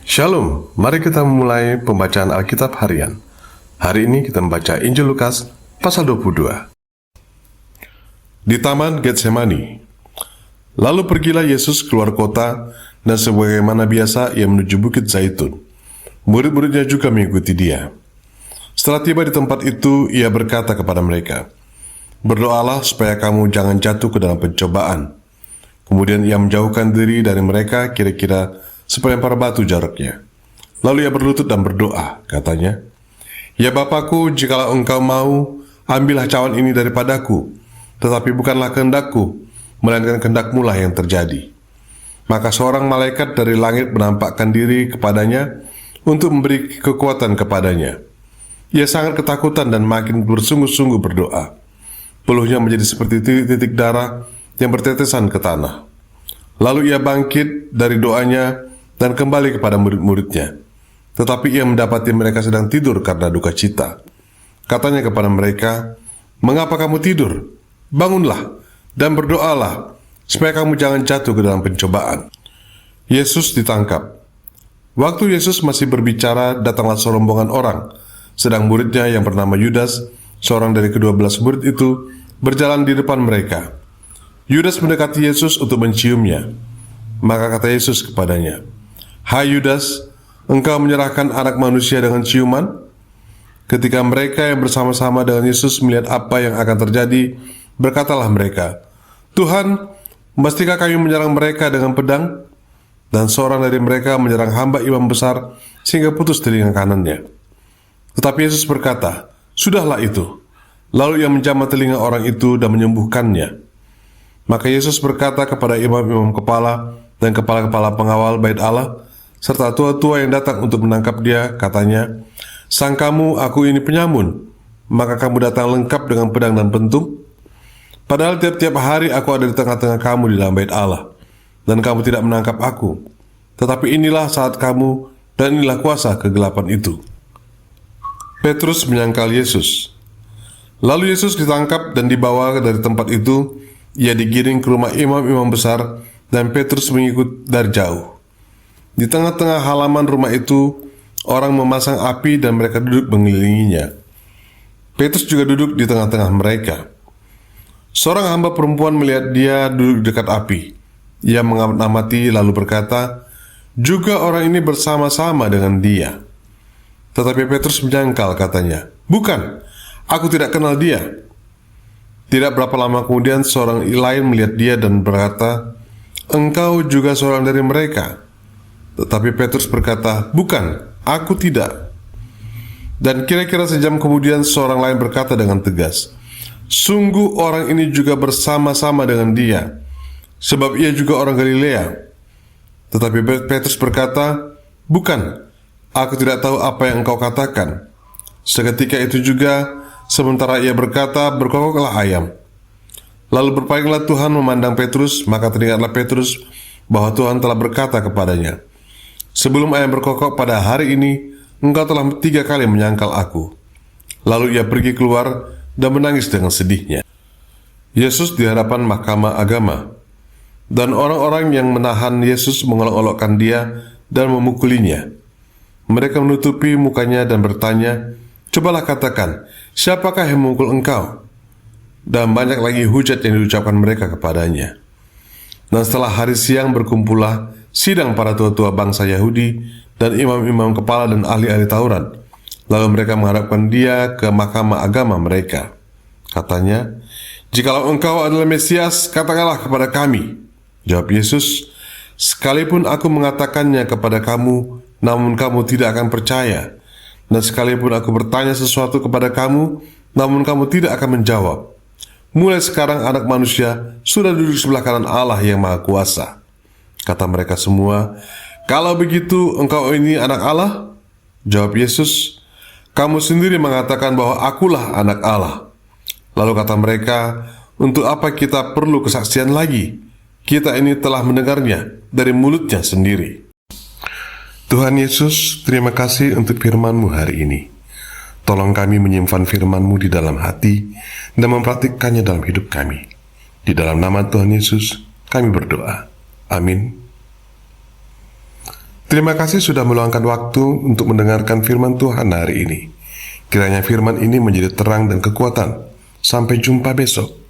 Shalom, mari kita memulai pembacaan Alkitab harian. Hari ini kita membaca Injil Lukas pasal 22. Di Taman Getsemani. Lalu pergilah Yesus keluar kota, dan sebagaimana biasa ia menuju Bukit Zaitun. Murid-muridnya juga mengikuti dia. Setelah tiba di tempat itu, ia berkata kepada mereka, "Berdoalah supaya kamu jangan jatuh ke dalam pencobaan." Kemudian ia menjauhkan diri dari mereka kira-kira sepelempar batu jaraknya. Lalu ia berlutut dan berdoa, katanya, "Ya Bapakku, jikalau engkau mau, ambillah cawan ini daripadaku, tetapi bukanlah kehendakku, melainkan kehendak-Mu lah yang terjadi." Maka seorang malaikat dari langit menampakkan diri kepadanya untuk memberi kekuatan kepadanya. Ia sangat ketakutan dan makin bersungguh-sungguh berdoa. Peluhnya menjadi seperti titik-titik darah yang bertetesan ke tanah. Lalu ia bangkit dari doanya dan kembali kepada murid-muridnya. Tetapi ia mendapati mereka sedang tidur karena duka cita. Katanya kepada mereka, "Mengapa kamu tidur? Bangunlah dan berdoalah, supaya kamu jangan jatuh ke dalam pencobaan." Yesus ditangkap. Waktu Yesus masih berbicara, datanglah serombongan orang, sedang muridnya yang bernama Yudas, seorang dari ke-12 murid itu, berjalan di depan mereka. Yudas mendekati Yesus untuk menciumnya. Maka kata Yesus kepadanya, "Hai Yudas, engkau menyerahkan Anak Manusia dengan ciuman?" Ketika mereka yang bersama-sama dengan Yesus melihat apa yang akan terjadi, berkatalah mereka, "Tuhan, mestikah kami menyerang mereka dengan pedang?" Dan seorang dari mereka menyerang hamba imam besar sehingga putus telinga kanannya. Tetapi Yesus berkata, "Sudahlah itu." Lalu ia menjamah telinga orang itu dan menyembuhkannya. Maka Yesus berkata kepada imam-imam kepala dan kepala-kepala pengawal bait Allah, serta tua-tua yang datang untuk menangkap dia, katanya, "Sangkamu aku ini penyamun, maka kamu datang lengkap dengan pedang dan pentung? Padahal tiap-tiap hari aku ada di tengah-tengah kamu di dalam bait Allah, dan kamu tidak menangkap aku. Tetapi inilah saat kamu, dan inilah kuasa kegelapan itu." Petrus menyangkal Yesus. Lalu Yesus ditangkap dan dibawa dari tempat itu. Ia digiring ke rumah imam-imam besar, dan Petrus mengikut dari jauh. Di tengah-tengah halaman rumah itu, orang memasang api dan mereka duduk mengelilinginya. Petrus juga duduk di tengah-tengah mereka. Seorang hamba perempuan melihat dia duduk dekat api. Ia mengamati lalu berkata, "Juga orang ini bersama-sama dengan dia." Tetapi Petrus menyangkal, katanya, "Bukan, aku tidak kenal dia." Tidak berapa lama kemudian seorang lain melihat dia dan berkata, "Engkau juga seorang dari mereka." Tetapi Petrus berkata, "Bukan, aku tidak." Dan kira-kira sejam kemudian seorang lain berkata dengan tegas, "Sungguh orang ini juga bersama-sama dengan dia, sebab ia juga orang Galilea." Tetapi Petrus berkata, "Bukan, aku tidak tahu apa yang engkau katakan." Seketika itu juga, sementara ia berkata, berkokoklah ayam. Lalu berpalinglah Tuhan memandang Petrus, maka teringatlah Petrus bahwa Tuhan telah berkata kepadanya, "Sebelum ayam berkokok pada hari ini, engkau telah 3 kali menyangkal aku." Lalu ia pergi keluar dan menangis dengan sedihnya. Yesus di hadapan mahkamah agama. Dan orang-orang yang menahan Yesus mengolok-olokkan dia dan memukulinya. Mereka menutupi mukanya dan bertanya, "Cobalah katakan, siapakah yang memukul engkau?" Dan banyak lagi hujat yang diucapkan mereka kepadanya. Dan setelah hari siang berkumpullah sidang para tua-tua bangsa Yahudi dan imam-imam kepala dan ahli-ahli Taurat. Lalu mereka menghadapkan dia ke mahkamah agama mereka. Katanya, "Jikalau engkau adalah Mesias, katakanlah kepada kami." Jawab Yesus, "Sekalipun aku mengatakannya kepada kamu, namun kamu tidak akan percaya. Dan sekalipun aku bertanya sesuatu kepada kamu, namun kamu tidak akan menjawab. Mulai sekarang Anak Manusia sudah duduk sebelah kanan Allah yang Maha Kuasa." Kata mereka semua, "Kalau begitu engkau ini anak Allah?" Jawab Yesus, "Kamu sendiri mengatakan bahwa akulah anak Allah." Lalu kata mereka, "Untuk apa kita perlu kesaksian lagi? Kita ini telah mendengarnya dari mulutnya sendiri." Tuhan Yesus, terima kasih untuk firman-Mu hari ini. Tolong kami menyimpan firman-Mu di dalam hati dan mempraktikkannya dalam hidup kami. Di dalam nama Tuhan Yesus, kami berdoa. Amin. Terima kasih sudah meluangkan waktu untuk mendengarkan firman Tuhan hari ini. Kiranya firman ini menjadi terang dan kekuatan. Sampai jumpa besok.